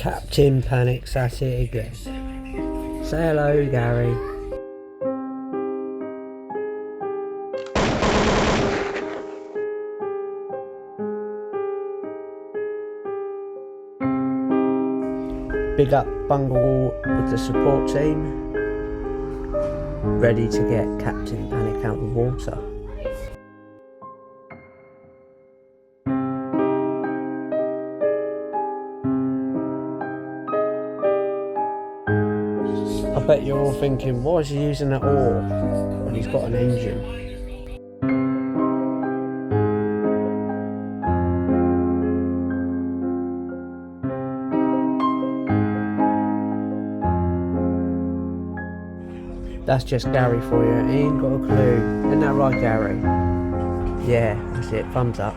Captain panics at it again. Say hello, Gary. Big up Bungle with the support team, ready to get Captain Panic out of the water. I bet you're all thinking, why is he using that oar when he's got an engine? That's just Gary for you, he ain't got a clue. Isn't that right, Gary? Yeah, that's it, thumbs up.